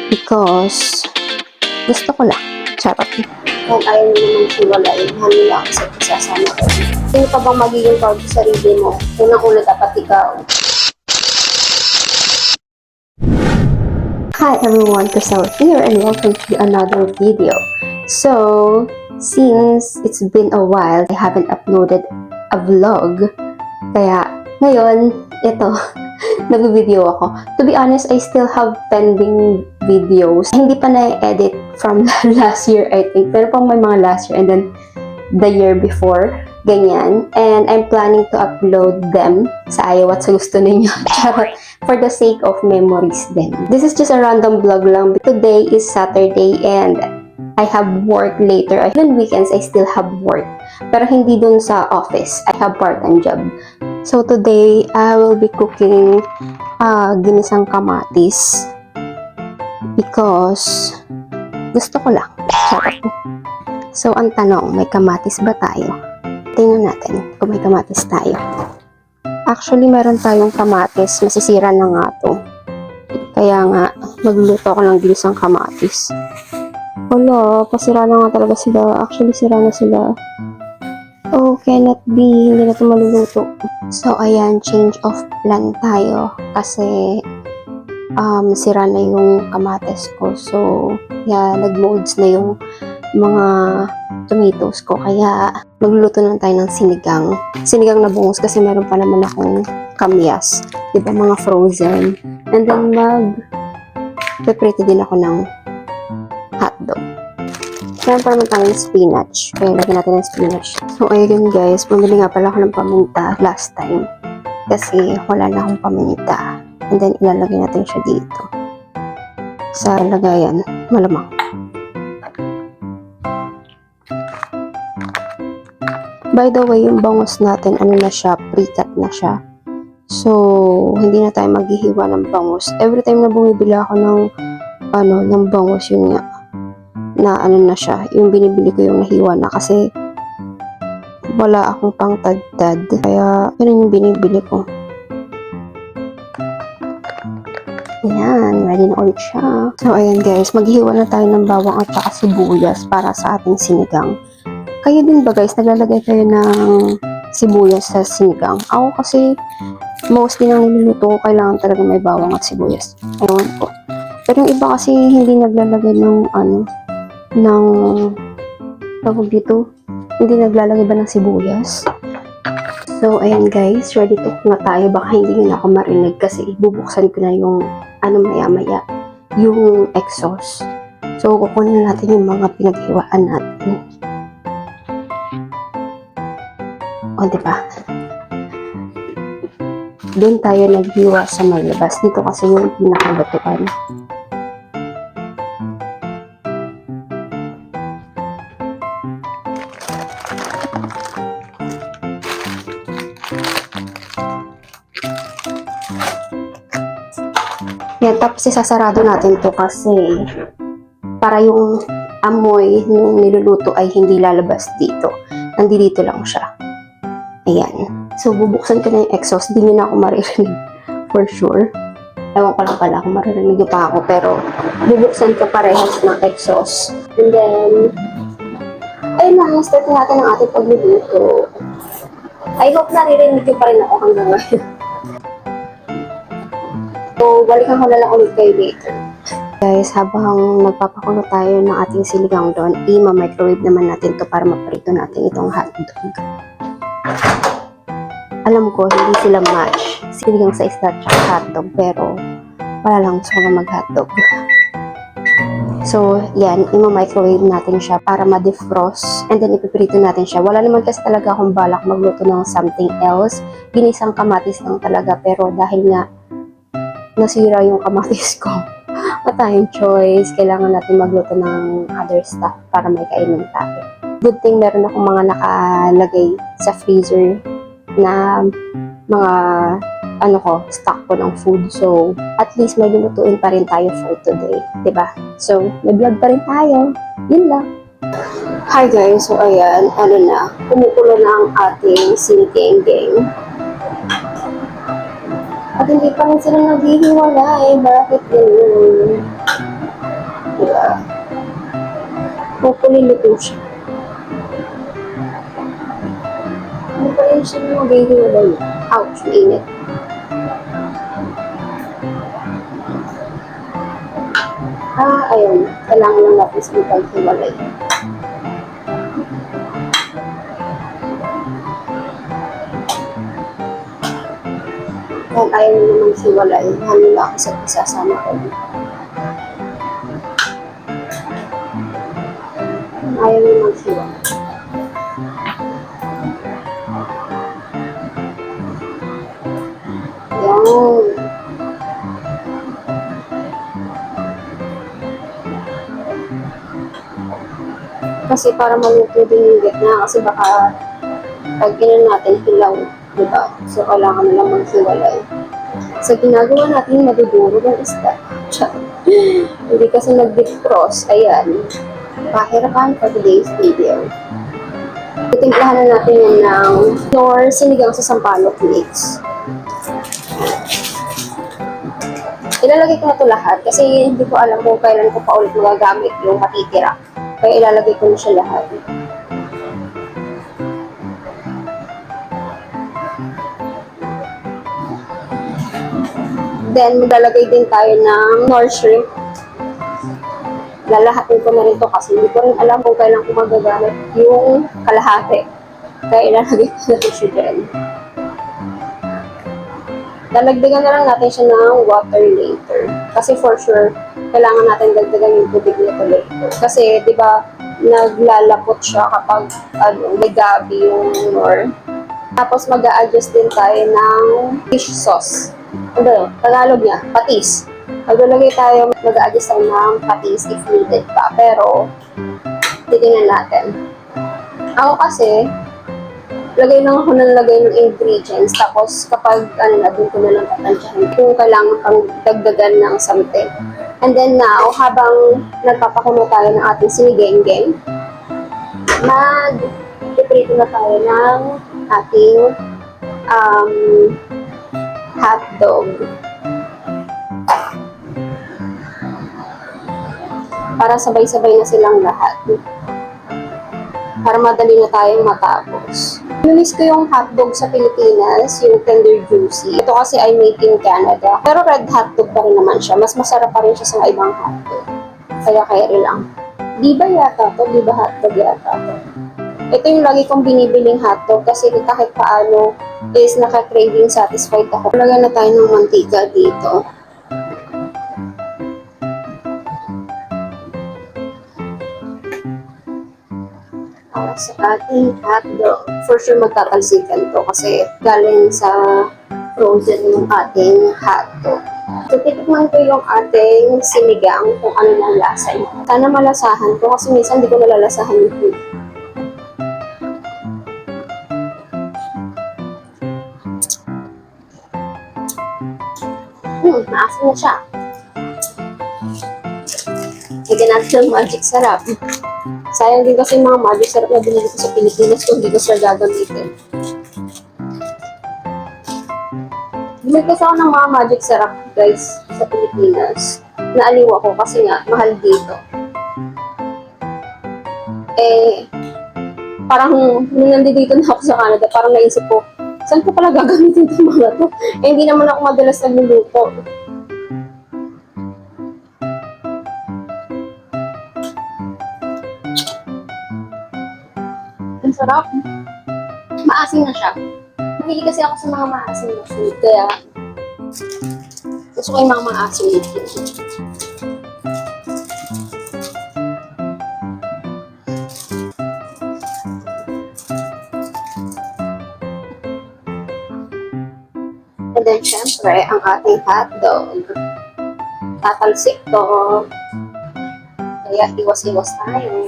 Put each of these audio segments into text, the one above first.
Because gusto ko lang. Charot. Kung ayaw mo naman hiwalayin, hangin lang sa isasama ko. Sino ka bang magiging proud sa sarili mo? Unang-una dapat ikaw. Hi everyone, Crystal here and welcome to another video. So, since it's been a while, I haven't uploaded a vlog. Kaya, ngayon, ito, nag-video ako. To be honest, I still have pending videos. Hindi pa na-edit from last year, I think. Pero pang may mga last year and then the year before. Ganyan. And I'm planning to upload them sa ayaw at sa gusto ninyo. Charot. For the sake of memories din. This is just a random vlog lang. Today is Saturday and I have work later. Even weekends, I still have work. Pero hindi dun sa office. I have part-time job. So today, I will be cooking ginisang kamatis. Because gusto ko lang. Charot. So ang tanong, may kamatis ba tayo? Tingnan natin kung may kamatis tayo. Actually, meron tayong kamatis. Masisira na nga to. Kaya nga, magluluto ako ng ginisang kamatis. Wala, pasira na nga talaga sila. Actually, sira na sila. Oh, cannot be. Hindi na ito maluluto. So, ayan, change of plan tayo. Kasi, sira na yung kamatis ko. So, yeah, nag-molds na yung mga tomatoes ko. Kaya, magluluto lang tayo ng sinigang. Sinigang na bungos kasi meron pa naman akong kamyas. Diba, mga frozen. And then, prepare din ako ng hotdog. Meron pa naman tayong spinach. Kaya, lagyan natin ng spinach. So, ayun guys, bumili nga pala ako ng paminta last time. Kasi, wala na akong paminta. And then, ilalagay natin siya dito. Sa lagayan, malamang. By the way, yung bangus natin, ano na siya, pre-cut na siya. So, hindi na tayo maghihiwa ng bangus. Every time na bumibili ako ng bangus, yun nga, na ano na siya, yung binibili ko yung nahiwa na kasi wala akong pang tagtad. Kaya, yun yung binibili ko. Ayan, ready na ulit siya. So, ayan guys, maghihiwa na tayo ng bawang at saka sibuyas para sa ating sinigang. Kayo din ba guys, naglalagay kayo ng sibuyas sa sinigang? Ako kasi, mostly nang niluluto ko, kailangan talaga may bawang at sibuyas. Ewan ko. Pero yung iba kasi hindi naglalagay ng tawag dito, hindi naglalagay ba ng sibuyas? So, ayan guys, ready to cook na tayo. Baka hindi nyo na ako marinig kasi bubuksan ko na yung maya-maya, yung exhaust. So, kukunin natin yung mga pinaghiwaan natin. O, diba? Doon tayo naghiwa sa malabas. Dito kasi yung pinakabatuan. Yan, tapos isasarado natin to kasi para yung amoy nung niluluto ay hindi lalabas dito. Nandito lang siya. Ayan. So, bubuksan ko na yung exhaust. Hindi nyo na ako maririnig. For sure. Ewan ko lang pala kung maririnig pa ako. Pero, bubuksan ko parehas ng exhaust. And then, ayun na. Start natin ang ating pagluluto. I hope naririnig nyo pa rin ako hanggang ngayon. So, balikan ko na lang ulit kayo later. Guys, habang nagpapakulo tayo ng ating sinigang doon, i-microwave naman natin to para maprito natin itong hotdog. Alam ko, hindi sila match. Sinigang sa isda at hotdog, pero wala lang gusto ko na mag-hotdog. So, yan, i-microwave natin siya para ma-defrost and then ipiprito natin siya. Wala naman kasi talaga akong balak magluto ng something else. Ginisang kamatis lang talaga, pero dahil nga nasira yung kamatis ko, wala tayong choice. Kailangan natin magluto ng other stuff para may kainin tayo. Good thing meron akong mga nakalagay sa freezer na mga stock ko ng food. So, at least may lulutuin pa rin tayo for today. Diba? So, may vlog pa rin tayo. Yun lang. Hi guys. So, ayan. Kumukulo na ang ating sinigang. At hindi pa rin sila naghihiwalay. Bakit yun? Hopefully, luto siya. Ano pa rin siya maghihiwalay? Ouch, mainit. Ayun. Kailangan lang natin sa paghiwalay. Dahil ayaw nyo naman hiwalay, hanila ako sa isasama ko. Ayaw nyo naman hiwalay. Yan. Kasi para maluto din yung gitna, kasi baka pag natin hilaw, diba? So, kailangan na lang maghiwalay. So, ginagawa natin maduduro ng isda. Hindi kasi nag-defrost. Ayan. Pahirapan for today's video. Titimplahan na natin yan ng nor sinigang sa sampalok mix. Ilalagay ko na ito lahat kasi hindi ko alam kung kailan ko pa ulit magagamit yung matitira. Kaya ilalagay ko na siya lahat. Then, maglalagay din tayo ng nor shrimp. Lalahatin ko na rin ito kasi hindi ko rin alam kung kailan ko magagamit yung kalahati. Kaya ilalagay ko na ito siya dyan. Dalagdagan na lang natin siya ng water later. Kasi for sure, kailangan natin dagdagan yung tubig nito later. Kasi, di ba, naglalapot siya kapag may gabi yung nor. Tapos, mag-a-adjust din tayo ng fish sauce. Ano, Tagalog niya, patis. Maglalagay tayo, mag-a-adjust tayo ng patis if needed pa. Pero, titingnan natin. Ako kasi, lagay lang ako ng lagay ng ingredients. Tapos, kapag, doon ko na lang tatansyahin kung kailangan pang dagdagan ng something. And then now, habang nagpapakulo tayo ng ating sinigeng-geng, mag-prito na tayo ng ating hotdog. Para sabay-sabay na silang lahat. Para madali na tayong matapos. Miss ko yung hotdog sa Pilipinas, yung tender juicy. Ito kasi ay made in Canada. Pero red hotdog pa rin naman siya. Mas masarap pa rin siya sa ibang hotdog. Kaya carry lang. Di ba yata to? Di ba hotdog yata to? Ito yung lagi kong binibiling hotdog kasi kahit paano is naka-craving satisfied ako. Lagyan na tayo ng mantika dito. Sa ating hotdog. For sure magtatalsikan to kasi galing sa frozen yung ating hotdog. So, titikman ko yung ating sinigang kung ano ng lasa niya. Sana malasahan ko kasi minsan hindi ko nalalasahan yung food. Maasin na siya. Lagyan natin ng magic sarap. Sayang din kasi yung mga magic sarap na binili ko sa Pilipinas kung hindi ko sila gagamitin. Bumili kasi ako ng mga magic sarap, guys, sa Pilipinas. Naaliw ako kasi nga, mahal dito. Parang nung nandito na ako sa Canada, parang naisip ko, saan ko pala gagamitin itong mga to? Hindi naman ako madalas nagluluto. Ang sarap. Maasim na siya. Mahilig kasi ako sa mga maasim na food. Kaya, gusto ko yung mga maasim na food. And then, syempre, ang ating hotdog. Tatalsik to. Kaya, iwas-iwas tayo.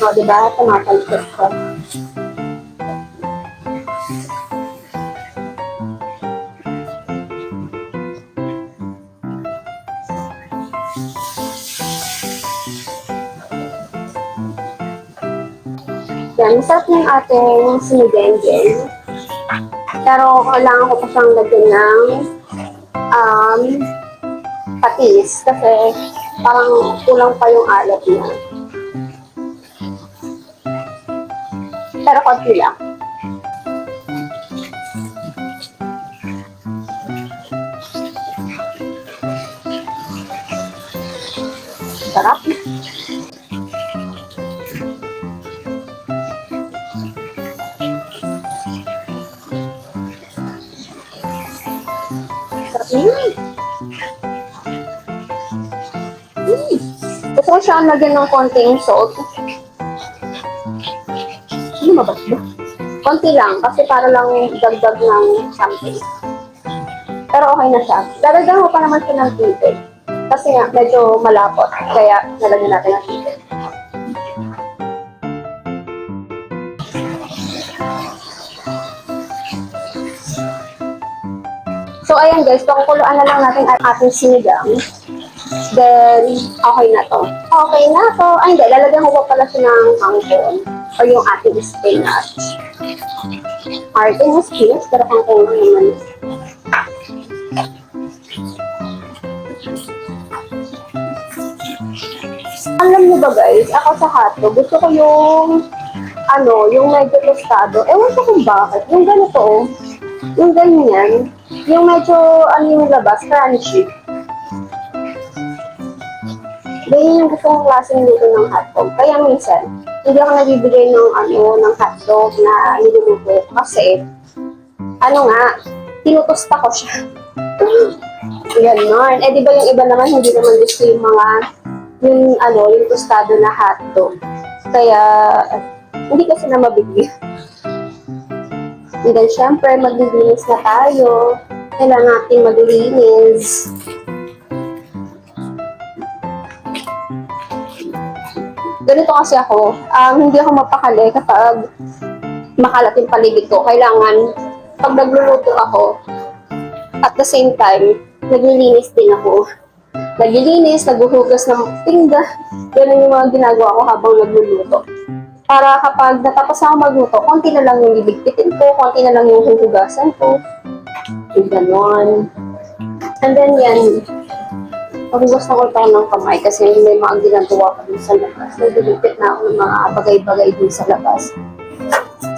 O, diba? Tumatalsik ko. Yan, masarap yung ating sinigengeng. Pero kailangan ko pa siyang lagyan ng um, patis kasi parang kulang pa yung alat niya. Pero konti lang. Sarap. Sarap yun. Gusto ko siya lagyan ng konting salt. Lumabas ba? Konti lang, kasi para lang dagdag ng something. Pero okay na siya. Dadagdagan ko pa naman siya ng tubig. Kasi nga, medyo malapot. Kaya, nalagyan natin ng tubig. So, ayan guys, pakukuluan na lang natin ang ating sinigang. Then, okay na to. Okay na to. Ay, hindi. Lalagyan ko pa pala siya ng kangkong. O yung ating spinach. Arte mo spinach, pero kangkong naman. Alam niyo ba guys, ako sa hotdog, gusto ko yung yung medyo tostado. Ewan ko kung bakit. Yung ganito, yung ganyan, yung medyo, yung labas, crunchy. Ganyan yung gusto kong klaseng luto ng hotdog. Kaya minsan, hindi ako nabibigay ng hotdog na niluluto. Kasi, tinutosta ko siya. Ganon. Eh, di ba yung iba naman, hindi naman gusto yung yung tostado na hotdog. Kaya, hindi kasi na mabigyan. And then, syempre, maglilinis na tayo. Kailangan natin maglinis. Ganito kasi ako, hindi ako mapakali kapag makalat yung paligid ko. Kailangan, pag nagluluto ako, at the same time, naglilinis din ako. Naglilinis, naghuhugas ng pinggan. Ganun yung mga ginagawa ko habang nagluluto. Para kapag natapos ako magluto, konti na lang yung bibigpitin ko, konti na lang yung huhugasan ko. Yung ganon. And then yan, paghugas na ko tayo ng kamay kasi may mga ginagawa pa dun sa labas. Nagbibigpit na ako ng mga bagay-bagay dun sa labas.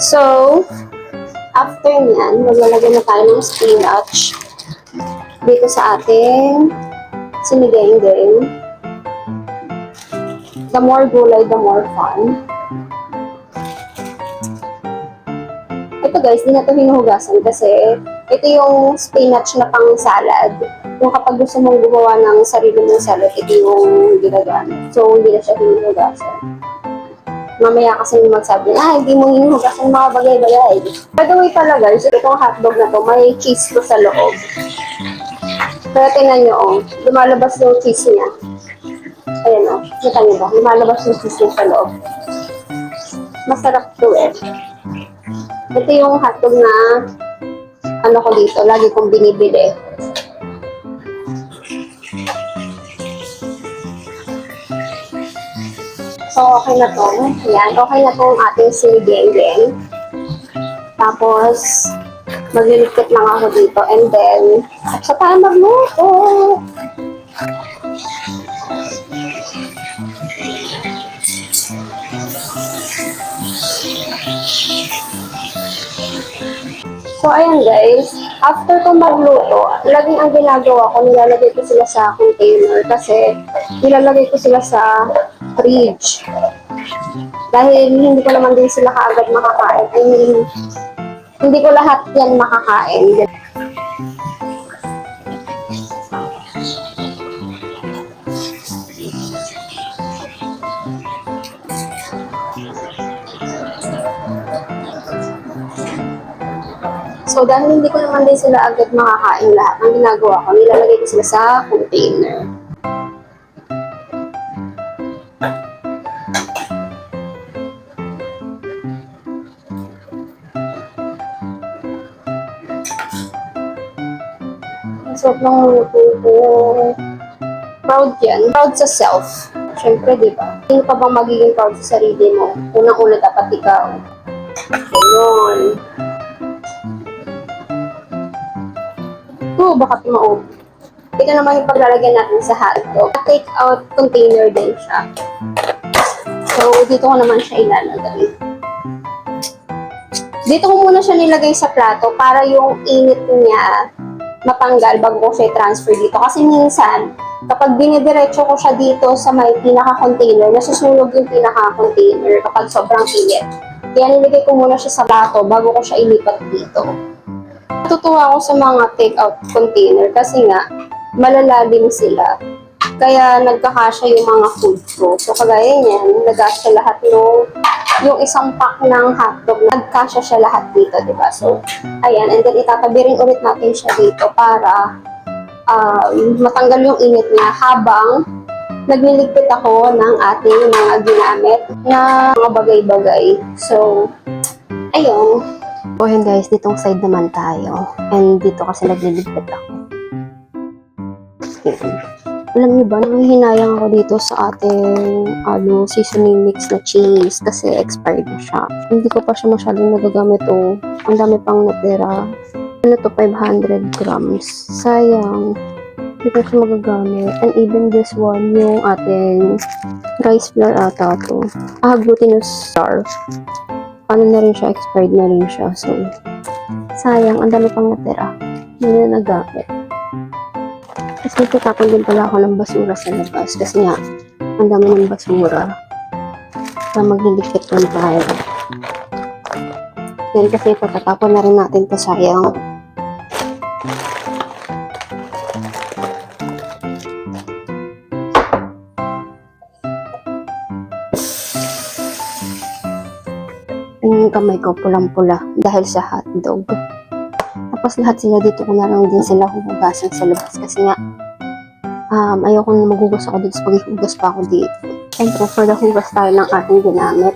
So, after nyan, maglalagay na tayo ng spinach dito sa ating sinigang-gang. The more gulay, the more fun. Ito guys, di na ito hinuhugasan kasi ito yung spinach na pang salad. Yung kapag gusto mong gumawa ng sarili mong salad, ito yung ginagamit. So, hindi na siya hinuhugasan. Mamaya kasi magsabi, hindi mo hinuhugasan mga bagay-bagay. By the way pala guys, itong hotdog na to, may cheese to sa loob. Pero tingnan nyo, lumalabas yung cheese niya. Ayan kita nyo ba? Lumalabas yung cheese niya sa loob. Masarap to eh. Ito yung hotdog na ko dito, lagi kong binibili. So, okay na to. Yan, okay na to ang ating sinigang. Tapos, magliligpit lang ako dito. And then, sa tayo magluto. So, ayan guys. After ko magluto, laging ang ginagawa ko, nilalagay ko sila sa container kasi nilalagay ko sila sa fridge. Dahil hindi ko naman din sila kaagad makakain. I mean, hindi ko lahat yan makakain. So, dahil hindi ko naman din sila agad makakain lahat, ang ginagawa ko, nilalagay ko sila sa container. Ang sarap ng luto ko. Proud yan. Proud sa self. Siyempre, di ba? Sino pa bang magiging proud sa sarili mo? Unang-una dapat ikaw. Ganon. Ito, baka tumaob. Ito naman yung paglalagyan natin sa hotdog. Take out container din siya. So, dito ko naman siya ilalagay. Dito ko muna siya nilagay sa plato para yung init niya matanggal bago ko siya transfer dito. Kasi minsan, kapag dinidiretso ko siya dito sa may pinaka-container, nasusunog yung pinaka-container kapag sobrang init. Kaya nilagay ko muna siya sa plato bago ko siya ilipat dito. Natutuwa ako sa mga take-out container kasi nga, malalalim sila. Kaya nagkakasya yung mga food ko. So kagaya niyan, nagkasya lahat yung isang pack ng hotdog, nagkasya siya lahat dito, di ba? So, ayan, and then itatabi rin ulit natin siya dito para matanggal yung init niya habang nagliligpit ako ng ating mga ginamit na mga bagay-bagay. So, ayun. O yun guys, ditong side naman tayo. And dito kasi nagliligpit ako. Ayan. Alam niyo ba, nanghihinayang ako dito sa ating seasoning mix na cheese kasi expired na siya. Hindi ko pa siya masyadong nagagamit o ang dami pang natira. Ano to, 500 grams. Sayang. Hindi ko siya magagamit. And even this one, yung ating rice flour ata to. Glutinous star. Ano na rin siya, expired na rin siya. So, sayang, ang dami pang natira. Hindi na nagamit. Tapos magtatapon din pala ako ng basura sa labas kasi nga, ang dami ng basura. Kaya magliligpit lang tayo. Yan kasi patatapon na rin natin to, sayang. Yung kamay ko pulang-pula dahil sa hotdog. Tapos lahat sila dito ko na lang din sila huhugasan sa labas kasi nga ayoko na maghugas ako dito, paghugas pa ako dito. Siyempre, for the hugas tayo ng ating ginamit.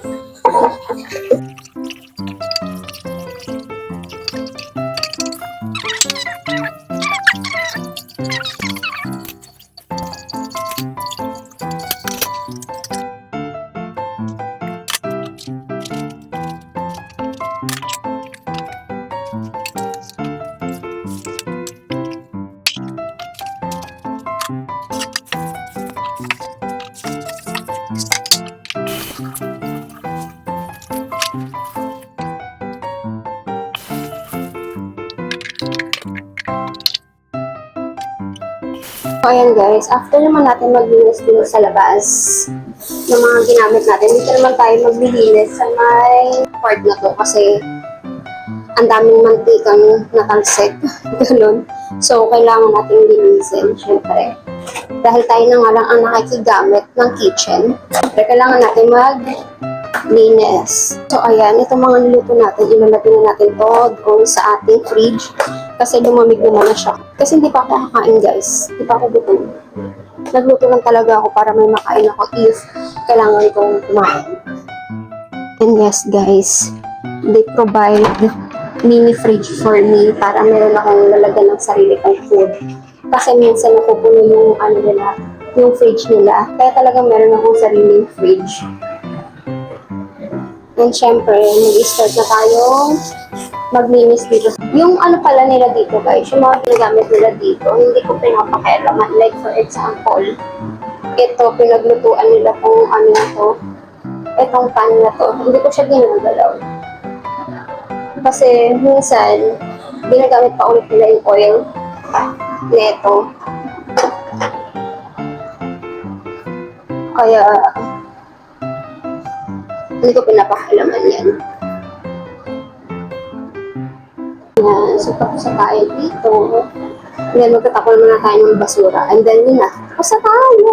So, ayan guys, after naman natin maglinis dito sa labas ng mga ginamit natin, dito naman tayo maglilinis sa may part na to kasi ang daming mantikang natalsik. Ganun. So, kailangan natin linisin, syempre. Dahil tayo na nga lang ang nakikigamit ng kitchen, syempre, kailangan natin maglinis. So, ayan, itong mga niluto natin, ilalagay na natin to doon sa ating fridge kasi lumamig naman na siya. Kasi hindi pa ako kakain, guys. Hindi pa ako gutom. Nagluto lang talaga ako para may makain ako if kailangan kong kumain. And yes, guys, they provide mini fridge for me para meron akong lalagyan ng sarili kong food. Kasi minsan napupuno yung yung fridge nila. Kaya talagang meron akong sariling fridge. And syempre, mag-start na tayong maglinis dito. Yung pala nila dito guys, yung mga ginagamit nila dito, hindi ko pinapakialaman. Like for example, ito, pinaglutuan nila kung na to. Itong pan na to, hindi ko siya ginagalaw. Kasi minsan, ginagamit pa ulit nila yung oil neto. Kaya, hindi ko pinapakialaman yan. Yan, so tapos na tayo dito. And then magtatapon naman na tayo ng basura. And then yun na, tapos na tayo!